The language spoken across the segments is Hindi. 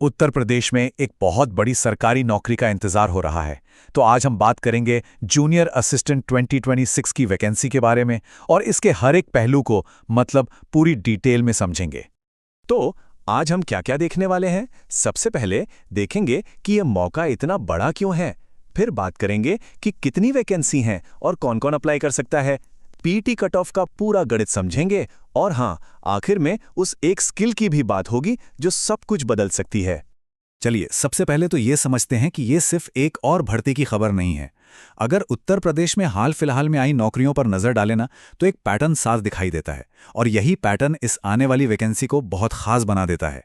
उत्तर प्रदेश में एक बहुत बड़ी सरकारी नौकरी का इंतजार हो रहा है। तो आज हम बात करेंगे जूनियर असिस्टेंट 2026 की वैकेंसी के बारे में और इसके हर एक पहलू को मतलब पूरी डिटेल में समझेंगे। तो आज हम क्या क्या देखने वाले हैं? सबसे पहले देखेंगे कि यह मौका इतना बड़ा क्यों है। फिर बात करेंगे कि कितनी वैकेंसी हैं और कौन कौन अप्लाई कर सकता है। पीटी कट ऑफ का पूरा गणित समझेंगे और हाँ, आखिर में उस एक स्किल की भी बात होगी जो सब कुछ बदल सकती है। चलिए, सबसे पहले तो ये समझते हैं कि ये सिर्फ एक और भर्ती की खबर नहीं है। अगर उत्तर प्रदेश में हाल फिलहाल में आई नौकरियों पर नजर डालें ना, तो एक पैटर्न साफ दिखाई देता है और यही पैटर्न इस आने वाली वैकेंसी को बहुत खास बना देता है।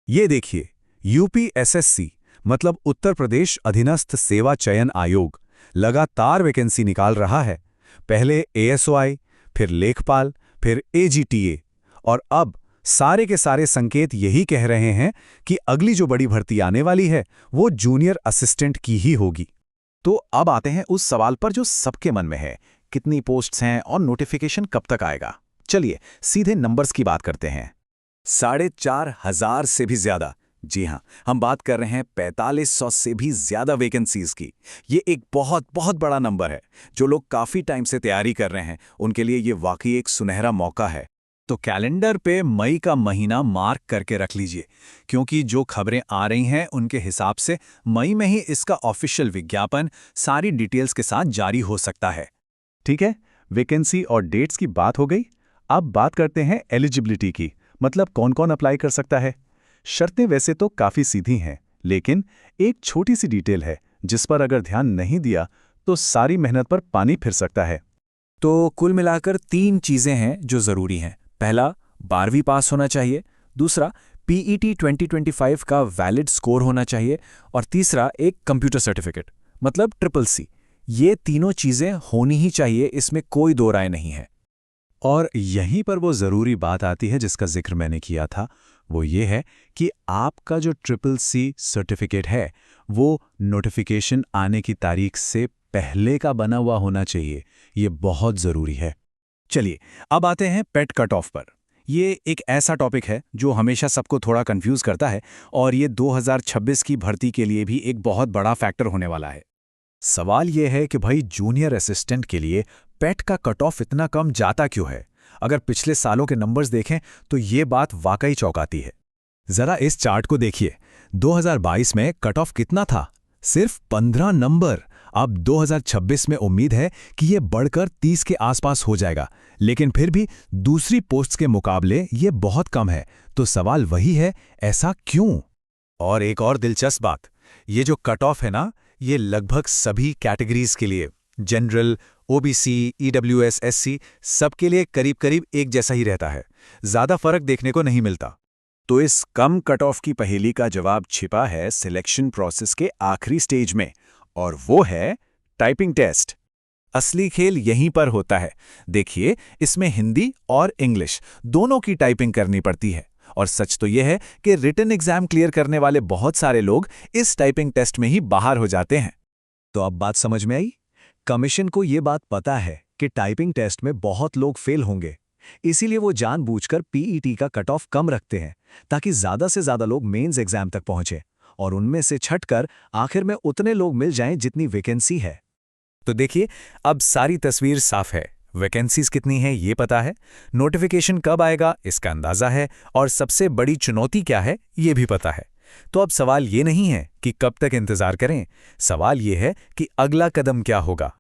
ये देखिए, यूपीएसएससी मतलब उत्तर प्रदेश अधीनस्थ सेवा चयन आयोग लगातार वैकेंसी निकाल रहा है। पहले एएसओआई, फिर लेखपाल, फिर एजीटीए और अब सारे के सारे संकेत यही कह रहे हैं कि अगली जो बड़ी भर्ती आने वाली है वो जूनियर असिस्टेंट की ही होगी। तो अब आते हैं उस सवाल पर जो सबके मन में है, कितनी पोस्ट्स हैं और नोटिफिकेशन कब तक आएगा। चलिए सीधे नंबर्स की बात करते हैं। 4,500 से भी ज्यादा, जी हाँ, हम बात कर रहे हैं 4,500 से भी ज्यादा वैकेंसीज की। ये एक बहुत बहुत बड़ा नंबर है। जो लोग काफी टाइम से तैयारी कर रहे हैं उनके लिए ये वाकई एक सुनहरा मौका है। तो कैलेंडर पे मई का महीना मार्क करके रख लीजिए, क्योंकि जो खबरें आ रही हैं उनके हिसाब से मई में ही इसका ऑफिशियल विज्ञापन सारी डिटेल्स के साथ जारी हो सकता है। ठीक है, वैकेंसी और डेट्स की बात हो गई। अब बात करते हैं एलिजिबिलिटी की, मतलब कौन कौन अप्लाई कर सकता है। शर्तें वैसे तो काफ़ी सीधी हैं, लेकिन एक छोटी सी डिटेल है जिस पर अगर ध्यान नहीं दिया तो सारी मेहनत पर पानी फिर सकता है। तो कुल मिलाकर 3 चीज़ें हैं जो ज़रूरी हैं। पहला, 12वीं पास होना चाहिए। दूसरा, पीईटी 2025 का वैलिड स्कोर होना चाहिए। और तीसरा, एक कंप्यूटर सर्टिफिकेट मतलब CCC। ये तीनों चीज़ें होनी ही चाहिए, इसमें कोई दो राय नहीं है। और यहीं पर वो ज़रूरी बात आती है जिसका जिक्र मैंने किया था। वो ये है कि आपका जो CCC सर्टिफिकेट है वो नोटिफिकेशन आने की तारीख से पहले का बना हुआ होना चाहिए। ये बहुत ज़रूरी है। चलिए, अब आते हैं पेट कट ऑफ पर। ये एक ऐसा टॉपिक है जो हमेशा सबको थोड़ा कंफ्यूज करता है और ये 2026 की भर्ती के लिए भी एक बहुत बड़ा फैक्टर होने वाला है। सवाल ये है कि भाई जूनियर असिस्टेंट के लिए पेट का कट ऑफ इतना कम जाता क्यों है? अगर पिछले सालों के नंबर्स देखें तो ये बात वाकई चौंकाती है। जरा इस चार्ट को देखिए, 2022 में कट ऑफ कितना था? सिर्फ 15 नंबर। अब 2026 में उम्मीद है कि ये बढ़कर 30 के आसपास हो जाएगा, लेकिन फिर भी दूसरी पोस्ट्स के मुकाबले ये बहुत कम है। तो सवाल वही है, ऐसा क्यों? और एक और दिलचस्प बात, ये जो कट ऑफ है ना, ये लगभग सभी कैटेगरीज के लिए, जनरल, ओबीसी, ईडब्ल्यूएस, एससी, सबके लिए करीब करीब एक जैसा ही रहता है। ज़्यादा फर्क देखने को नहीं मिलता। तो इस कम कट ऑफ की पहेली का जवाब छिपा है सिलेक्शन प्रोसेस के आखिरी स्टेज में, और वो है टाइपिंग टेस्ट। असली खेल यहीं पर होता है। देखिए, इसमें हिंदी और इंग्लिश दोनों की टाइपिंग करनी पड़ती है। और सच तो यह है कि रिटन एग्जाम क्लियर करने वाले बहुत सारे लोग इस टाइपिंग टेस्ट में ही बाहर हो जाते हैं। तो अब बात समझ में आई? कमीशन को ये बात पता है कि टाइपिंग टेस्ट में बहुत लोग फेल होंगे, इसीलिए वो जानबूझकर पीईटी का कट ऑफ कम रखते हैं ताकि ज़्यादा से ज़्यादा लोग मेंस एग्जाम तक पहुंचे और उनमें से छटकर आखिर में उतने लोग मिल जाएं जितनी वैकेंसी है। तो देखिए, अब सारी तस्वीर साफ है। वैकेंसीज कितनी हैं ये पता है, नोटिफिकेशन कब आएगा इसका अंदाज़ा है, और सबसे बड़ी चुनौती क्या है ये भी पता है। तो अब सवाल ये नहीं है कि कब तक इंतज़ार करें, सवाल ये है कि अगला कदम क्या होगा।